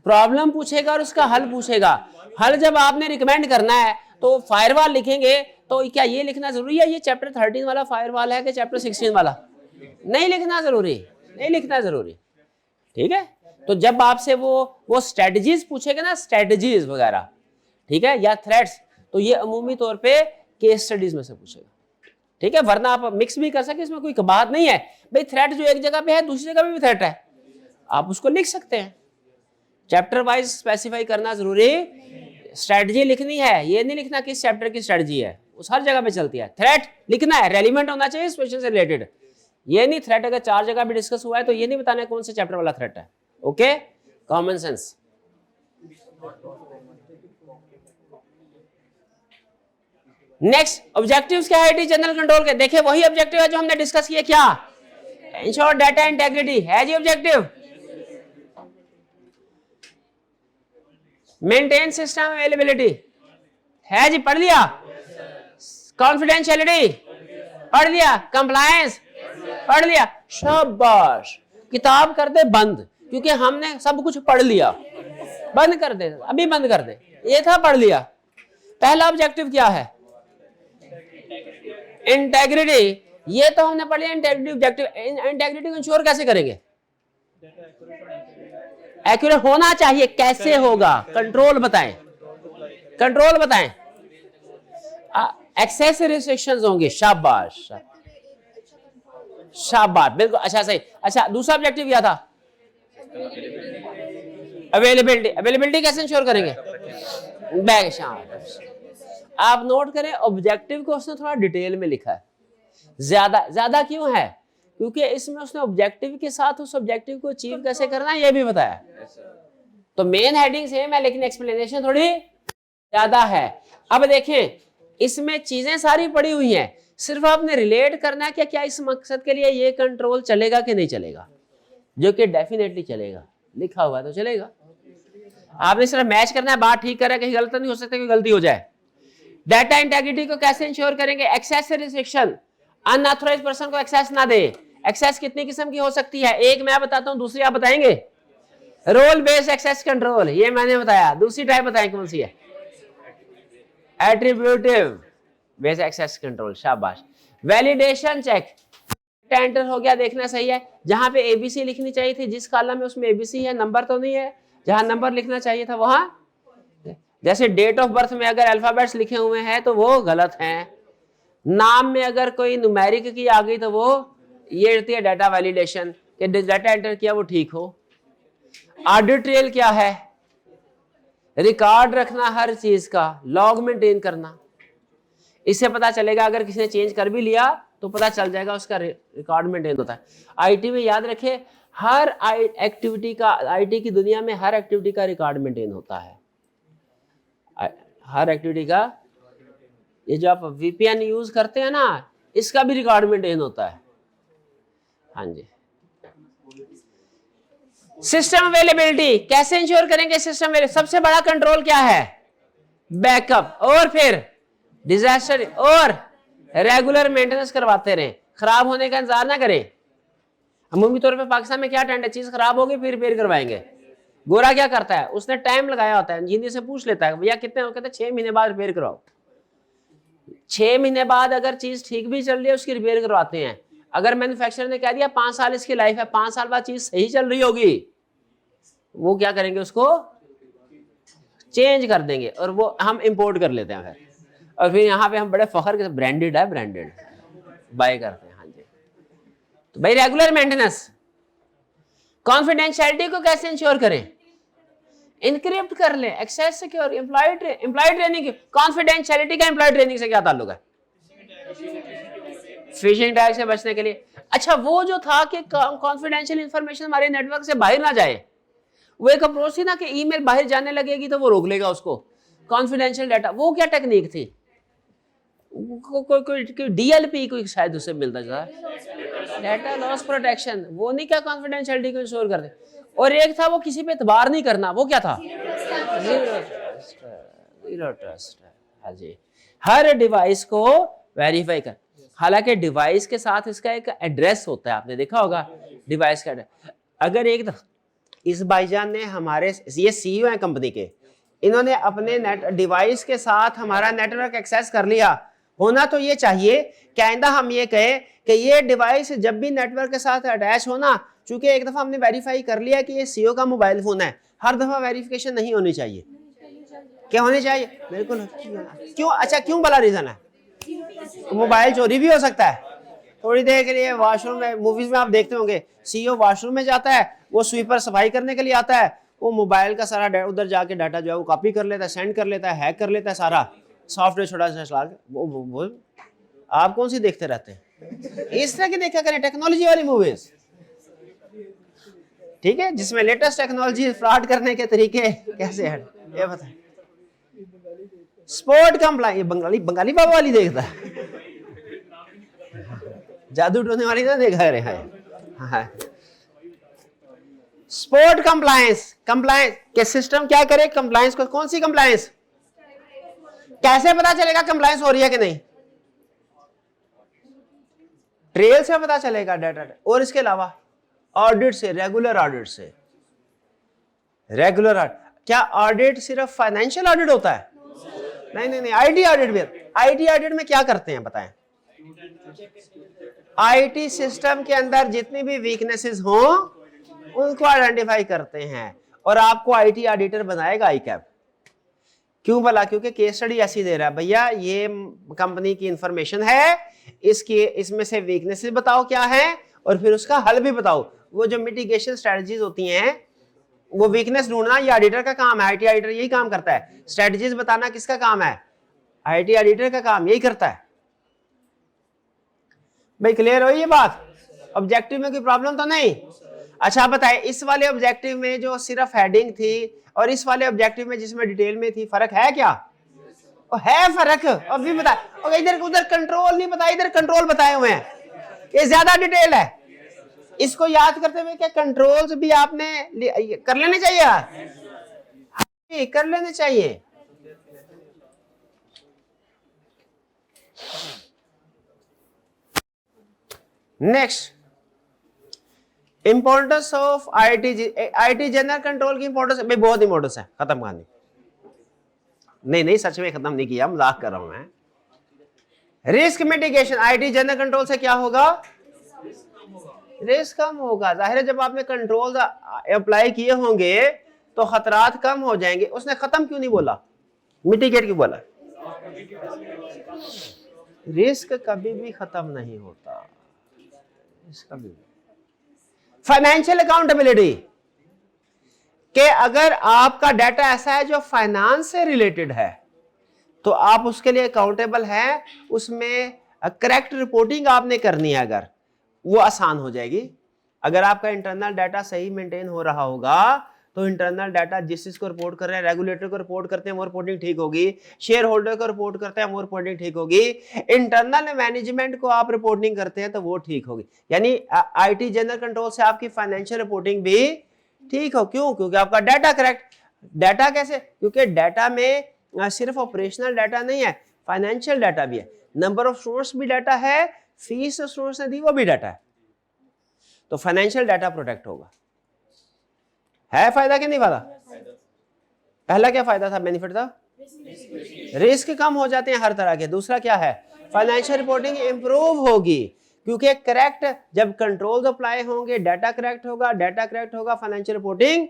प्रॉब्लम पूछेगा और उसका हल पूछेगा। हल जब आपने रिकमेंड करना है तो फायरवॉल लिखेंगे, तो क्या ये लिखना जरूरी है ये चैप्टर 13 वाला फायरवॉल है कि चैप्टर 16 वाला? नहीं लिखना जरूरी, नहीं लिखना जरूरी। ठीक है, तो जब आपसे वो स्ट्रेटजीज पूछेगा ना, स्ट्रेटजीज वगैरह, ठीक है, या थ्रेट्स, तो ये अमूमी तौर पे केस स्टडीज में से पूछेगा। ठीक है, वरना आप मिक्स भी कर सके, इसमें कोई बात नहीं है भाई। थ्रेट जो एक जगह पे है दूसरी जगह पे भी थ्रेट है, आप उसको लिख सकते हैं। चैप्टर वाइज स्पेसिफाई करना जरूरी, स्ट्रेटजी लिखनी है, ये नहीं लिखना किस चैप्टर की स्ट्रेटजी है, उस हर जगह पे चलती है। थ्रेट लिखना है, रेलिवेंट होना चाहिए सिचुएशन से रिलेटेड। ये नहीं थ्रेट अगर 4 जगह भी डिस्कस हुआ है तो ये नहीं बताना कौन से चैप्टर वाला थ्रेट है। Okay, common sense. Next objectives क्या है आईटी जनरल कंट्रोल के? देखिए वही ऑब्जेक्टिव है जो हमने डिस्कस किया, क्या? इंश्योर डाटा इंटेग्रिटी है जी ऑब्जेक्टिव। मेंटेन सिस्टम अवेलेबिलिटी है जी, पढ़ लिया। कॉन्फिडेंशियलिटी पढ़ लिया। कंप्लायंस पढ़ लिया। शाबाश, किताब कर दे बंद, क्योंकि हमने सब कुछ पढ़ लिया। बंद कर दे, अभी बंद कर दे, ये था पढ़ लिया। पहला ऑब्जेक्टिव क्या है? इंटेग्रिटी, ये तो हमने पढ़ लिया। इंटेग्रिटी ऑब्जेक्टिव, इंटेग्रिटी को इंश्योर कैसे करेंगे? एक्यूरेट होना चाहिए, कैसे होगा? कंट्रोल बताएं, कंट्रोल बताएं। एक्सेस रिस्ट्रिक्शंस होंगे। शाबाश शाबाश, बिल्कुल, अच्छा सही। अच्छा, दूसरा ऑब्जेक्टिव क्या था? अवेलेबिलिटी। अवेलेबिलिटी कैसे इंश्योर करेंगे? बैग। आप नोट करें, ऑब्जेक्टिव को उसने थोड़ा डिटेल में लिखा है। ज्यादा क्यों है? क्योंकि इसमें उसने ऑब्जेक्टिव के साथ उस ऑब्जेक्टिव को अचीव कैसे करना है ये भी बताया। तो मेन हेडिंग सेम है लेकिन एक्सप्लेनेशन थोड़ी ज्यादा है। अब देखें, इसमें चीजें सारी पड़ी हुई हैं, सिर्फ आपने रिलेट करना है कि क्या इस मकसद के लिए ये कंट्रोल चलेगा कि नहीं चलेगा, जो कि डेफिनेटली चलेगा, लिखा हुआ तो चलेगा। आपने सिर्फ मैच करना है, बात ठीक कर रहा है, कहीं गलत नहीं हो सकता, कोई गलती हो जाए। डाटा इंटेग्रिटी को कैसे इंश्योर करेंगे? एक्सेस रिस्ट्रिक्शन, अनऑथराइज्ड पर्सन को एक्सेस ना दे। एक्सेस कितनी किस्म की हो सकती है? एक मैं बताता हूं, दूसरी आप बताएंगे। रोल बेस्ड एक्सेस कंट्रोल, ये मैंने बताया। दूसरी टाइप बताएं कौन सी है? Attributive based access control. शाबाश। वैलिडेशन चेक, एंटर हो गया, देखना सही है। जहां पे एबीसी लिखनी चाहिए थी, जिस कॉलम में उसमें एबीसी है, नंबर तो नहीं है। जहां नंबर लिखना चाहिए था वहां, जैसे डेट ऑफ बर्थ में अगर अल्फाबेट्स लिखे हुए हैं तो वो गलत हैं। नाम में अगर कोई न्यूमेरिक की आ गई तो वो, ये होती है डाटा वैलिडेशन, कि डाटा एंटर किया वो ठीक हो। ऑडिट ट्रेल क्या है? रिकॉर्ड रखना हर चीज का, लॉग मेंटेन करना। इससे पता चलेगा अगर किसी ने चेंज कर भी लिया तो पता चल जाएगा, उसका रिकॉर्ड मेंटेन होता है। आईटी में याद रखे, हर एक्टिविटी का, आईटी की दुनिया में हर एक्टिविटी का रिकॉर्ड मेंटेन होता है। हर एक्टिविटी का, ये जो आप वीपीएन यूज करते हैं ना, इसका भी रिकॉर्ड मेंटेन होता है। हाँ जी। सिस्टम अवेलेबिलिटी कैसे इंश्योर करेंगे? सिस्टम सबसे बड़ा कंट्रोल क्या है? बैकअप, और फिर डिजास्टर, और रेगुलर मेंटेनेंस करवाते रहे, खराब होने का इंतजार ना करें। अमूमी तौर पे पाकिस्तान में क्या ट्रेंड है, चीज खराब होगी फिर रिपेयर करवाएंगे। गोरा क्या करता है, उसने टाइम लगाया होता है, इंजीनियर से पूछ लेता है भैया कितने हो, कहते हैं 6 महीने बाद रिपेयर करवाओ। 6 महीने बाद अगर चीज ठीक भी चल रही है उसकी रिपेयर करवाते हैं। अगर मैन्युफैक्चरर ने कह दिया 5 साल इसकी लाइफ है, 5 साल बाद चीज सही चल रही होगी, वो क्या करेंगे, उसको चेंज कर देंगे और वो हम इंपोर्ट कर लेते हैं फिर, और फिर यहाँ पे हम बड़े फखर के ब्रांडेड है, ब्रांडेड बाय करते हैं। हाँ जी। तो भाई रेगुलर मेंटेनेंस, कॉन्फिडेंशियलिटी को कैसे इंश्योर करें? इनक्रिप्ट कर लें, access secure, employee training. Confidentiality का एम्प्लॉय ट्रेनिंग से क्या ताल्लुक है? फिशिंग टैग से बचने के लिए। अच्छा, वो जो था कि कॉन्फिडेंशियल इंफॉर्मेशन हमारे नेटवर्क से बाहर ना जाए, वो एक अप्रोच थी ना कि ईमेल बाहर जाने लगेगी तो वो रोक लेगा उसको, कॉन्फिडेंशियल डाटा। वो क्या टेक्निक थी? कोई डीएलपी कोई शायद उससे मिलता था, डाटा लॉस प्रोटेक्शन। वो नहीं क्या कॉन्फिडेंशियलिटी को इंश्योर करते। और एक था वो किसी पे एतबार नहीं करना, वो क्या था? Zero trust. हाँ जी। हर डिवाइस को वेरीफाई कर, हालांकि डिवाइस के साथ इसका एक एड्रेस होता है, आपने देखा होगा डिवाइस का एड्रेस। अगर एक इस भाईजान ने हमारे, ये सीईओ है कंपनी के, इन्होंने अपने नेट डिवाइस के साथ हमारा नेटवर्क एक्सेस कर लिया, होना तो ये चाहिए कि आइंदा हम ये कहें कि ये डिवाइस जब भी नेटवर्क के साथ अटैच होना, चूंकि एक दफा हमने वेरीफाई कर लिया कि ये सीईओ का मोबाइल फोन है, हर दफा वेरिफिकेशन नहीं होनी चाहिए। क्या होनी चाहिए? बिल्कुल। क्यों? अच्छा, क्यों भला रीजन है? मोबाइल चोरी भी हो सकता है। थोड़ी देर के लिए वॉशरूम में, मूवीज में आप देखते होंगे, सीईओ वॉशरूम में जाता है, वो स्वीपर सफाई करने के लिए आता है, वो मोबाइल का सारा उधर जाके डाटा जो है वो कॉपी कर लेता है, सेंड कर लेता है, हैक कर लेता है, सारा सॉफ्टवेयर छोटा सा चला के। वो आप कौन सी देखते रहते हैं? इस तरह की देखा करें टेक्नोलॉजी वाली मूवीज, ठीक है, जिसमें लेटेस्ट टेक्नोलॉजी फ्रॉड करने के तरीके कैसे हैं ये बताएं। स्पोर्ट कंप्लाइंस, ये बंगाली बाबा वाली देखता है, जादू टोने वाली ना देखा रहे हैं। स्पोर्ट कंप्लायंस, कंप्लायंस के सिस्टम क्या करे कंप्लायंस को? कौन सी कंप्लायंस? कैसे पता चलेगा कंप्लायंस हो रही है कि नहीं? ट्रेल से पता चलेगा, डाटा। और इसके अलावा ऑडिट से, रेगुलर ऑडिट से। रेगुलर ऑडिट क्या? ऑडिट सिर्फ फाइनेंशियल ऑडिट होता है? नहीं, आईटी ऑडिट भी। आईटी ऑडिट में क्या करते हैं बताएं? आईटी सिस्टम के अंदर जितनी भी वीकनेसेस हों उनको आइडेंटिफाई करते हैं, और आपको आईटी ऑडिटर बनाएगा आईकैप। क्यों भला? क्योंकि केस स्टडी ऐसी दे रहा है, भैया ये कंपनी की इंफॉर्मेशन है, इसकी इसमें से वीकनेसेस बताओ क्या है, और फिर उसका हल भी बताओ। वो जो मिटिगेशन स्ट्रेटजीज होती हैं, वो वीकनेस ढूंढना ये ऑडिटर का काम है, आईटी ऑडिटर यही काम करता है। स्ट्रेटजीज बताना किसका काम है? आईटी ऑडिटर का काम, यही करता है। भाई क्लियर हो ये बात? ऑब्जेक्टिव में कोई प्रॉब्लम तो नहीं? अच्छा बताए, इस वाले ऑब्जेक्टिव में जो सिर्फ हेडिंग थी और इस वाले ऑब्जेक्टिव में जिसमें डिटेल में थी, फर्क है क्या? है फर्क। अभी बताए, इधर उधर कंट्रोल नहीं बताया, इधर कंट्रोल बताए हुए हैं, ये ज्यादा डिटेल है। इसको याद करते हुए क्या कंट्रोल्स भी आपने कर लेने चाहिए, कर लेने चाहिए। Next, importance of IT general control की इंपॉर्टेंस भाई बहुत इंपॉर्टेंस है, खत्म करनी नहीं, सच में खत्म नहीं किया, मजाक कर रहा हूं मैं। Risk mitigation, IT general control से क्या होगा? रिस्क कम होगा। जाहिर है जब आपने कंट्रोल अप्लाई किए होंगे तो खतरात कम हो जाएंगे। उसने खत्म क्यों नहीं बोला, मिटिगेट क्यों बोला? रिस्क कभी भी खत्म नहीं होता, रिस्क कभी भी। फाइनेंशियल अकाउंटेबिलिटी कि अगर आपका डाटा ऐसा है जो फाइनेंस से रिलेटेड है तो आप उसके लिए अकाउंटेबल हैं, उसमें करेक्ट रिपोर्टिंग आपने करनी है, अगर वो आसान हो जाएगी। अगर आपका इंटरनल डाटा सही मेंटेन हो रहा होगा तो इंटरनल डाटा जिस चीज को रिपोर्ट कर रहे हैं, रेगुलेटर को रिपोर्ट करते हैं वो रिपोर्टिंग ठीक होगी, शेयर होल्डर को रिपोर्ट करते हैं वो रिपोर्टिंग ठीक होगी, इंटरनल मैनेजमेंट को आप रिपोर्टिंग करते हैं तो वो ठीक होगी। यानी आईटी जनरल कंट्रोल से आपकी फाइनेंशियल रिपोर्टिंग भी ठीक हो। क्यों? क्योंकि आपका डाटा करेक्ट। डाटा कैसे? क्योंकि डाटा में सिर्फ ऑपरेशनल डाटा नहीं है, फाइनेंशियल डाटा भी है, नंबर ऑफ स्टूडेंट्स भी डाटा है, फीस स्टूडेंट्स ने दी वो भी डाटा है, तो फाइनेंशियल डाटा प्रोटेक्ट होगा। है फायदा कि नहीं फायदा? पहला क्या फायदा था, बेनिफिट था? रिस्क कम हो जाते हैं हर तरह के। दूसरा क्या है? फाइनेंशियल रिपोर्टिंग इंप्रूव होगी, क्योंकि करेक्ट जब कंट्रोल्स अप्लाई होंगे डाटा करेक्ट होगा, डाटा करेक्ट होगा, फाइनेंशियल रिपोर्टिंग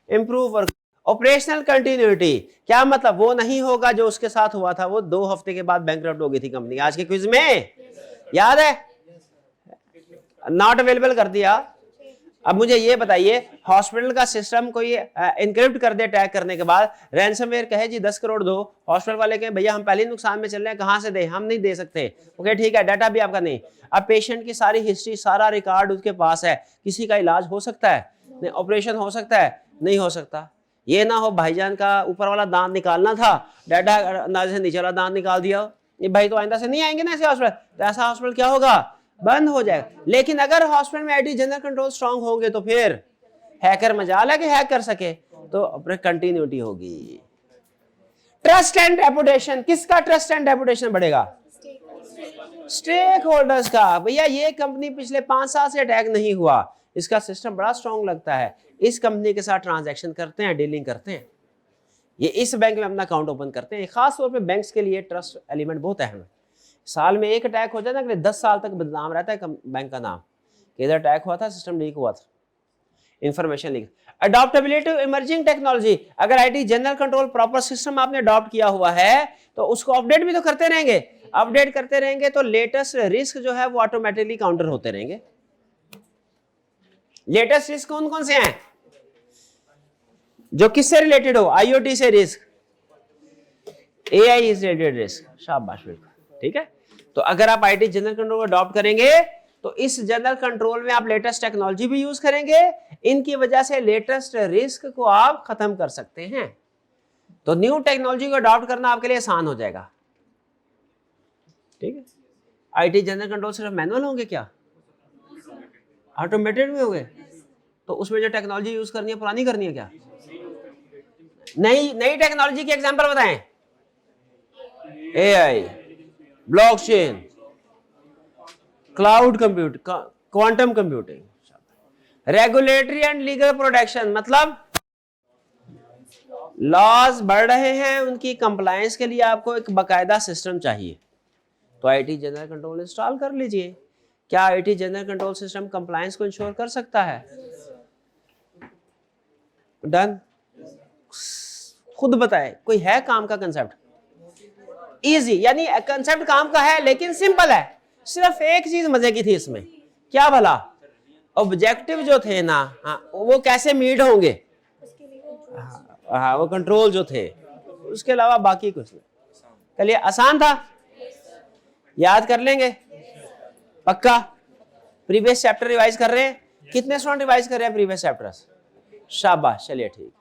इंप्रूव और ऑपरेशनल कंटिन्यूटी क्या मतलब? वो नहीं होगा जो उसके साथ हुआ था, वो 2 हफ्ते के बाद बैंकरप्ट हो गई थी कंपनी। आज के क्विज में याद है, नॉट अवेलेबल कर दिया। अब मुझे ये बताइए, हॉस्पिटल का सिस्टम कोई इनक्रिप्ट कर दे टैग करने के बाद, रैंसमवेयर कहे जी 10 करोड़ दो, हॉस्पिटल वाले कहें भैया हम पहले नुकसान में चल रहे हैं, कहां से दे? हम नहीं दे सकते। ओके ठीक है, डाटा भी आपका नहीं। अब पेशेंट की सारी हिस्ट्री, सारा रिकॉर्ड उसके पास है, किसी का इलाज हो सकता है? नहीं। ऑपरेशन हो सकता है? नहीं हो सकता। ये ना हो भाईजान का ऊपर वाला दांत निकालना था, डाटा अंदाजे से नीचे वाला दांत निकाल दिया, ये भाई तो आइंदा से नहीं आएंगे ना ऐसे हॉस्पिटल, तो ऐसा हॉस्पिटल क्या होगा? बंद हो जाएगा। लेकिन अगर हॉस्पिटल में आईटी जनरल कंट्रोल स्ट्रांग होंगे तो फिर हैकर मजाल है कि हैक कर सके, तो अपने कंटिन्यूटी होगी। ट्रस्ट एंड रेपुटेशन, किसका ट्रस्ट एंड रेपुटेशन बढ़ेगा? स्टेक होल्डर्स का। भैया ये कंपनी पिछले 5 साल से अटैक नहीं हुआ, इसका सिस्टम बड़ा स्ट्रांग लगता है, इस कंपनी के साथ ट्रांजैक्शन करते हैं, डीलिंग करते हैं, ये इस बैंक में अपना अकाउंट ओपन करते हैं। खास तौर पे बैंक्स के लिए ट्रस्ट एलिमेंट बहुत अहम है। साल में एक अटैक हो जाए ना, अगले 10 साल तक बदनाम रहता है बैंक का नाम कि इधर अटैक हुआ था, सिस्टम लीक हुआ था, information leak. Adaptability emerging technology, अगर IT general control proper system आपने अडॉप्ट किया हुआ है तो उसको अपडेट भी तो करते रहेंगे। अपडेट करते रहेंगे तो लेटेस्ट रिस्क जो है वो ऑटोमेटिकली काउंटर होते रहेंगे। लेटेस्ट रिस्क कौन कौन से हैं जो किससे रिलेटेड हो? आईओटी से रिस्क, एआई से रिलेटेड रिस्क। शाबाश, बिल्कुल ठीक है। तो अगर आप आईटी जनरल कंट्रोल को अडॉप्ट करेंगे तो इस जनरल कंट्रोल में आप लेटेस्ट टेक्नोलॉजी भी यूज करेंगे, इनकी वजह से लेटेस्ट रिस्क को आप खत्म कर सकते हैं। तो न्यू टेक्नोलॉजी को अडॉप्ट करना आपके लिए आसान हो जाएगा। ठीक है। आईटी जनरल कंट्रोल सिर्फ मैनुअल होंगे क्या? ऑटोमेटेड भी होंगे। तो उसमें जो टेक्नोलॉजी यूज करनी है पुरानी करनी है क्या? नई टेक्नोलॉजी के एग्जांपल बताएं। AI, blockchain, cloud compute, quantum computing, regulatory and legal protection, मतलब लॉज बढ़ रहे हैं, उनकी कंप्लायंस के लिए आपको एक बाकायदा सिस्टम चाहिए, तो आईटी जनरल कंट्रोल इंस्टॉल कर लीजिए। क्या IT general control system compliance को इंश्योर कर सकता है? डन। खुद बताए कोई है काम का कंसेप्ट? इजी, यानी कंसेप्ट काम का है लेकिन सिंपल है। सिर्फ एक चीज मजे की थी इसमें, क्या भला? ऑब्जेक्टिव जो थे ना, वो कैसे मीट होंगे, हाँ वो कंट्रोल जो थे, उसके अलावा बाकी कुछ नहीं। चलिए आसान था, याद कर लेंगे पक्का। प्रीवियस चैप्टर रिवाइज कर रहे हैं? कितने स्टूडेंट रिवाइज कर रहे हैं प्रीवियस चैप्टर्स? शाबाश, चलिए ठीक।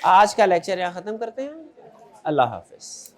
आज का लेक्चर यहाँ खत्म करते हैं। अल्लाह हाफिज।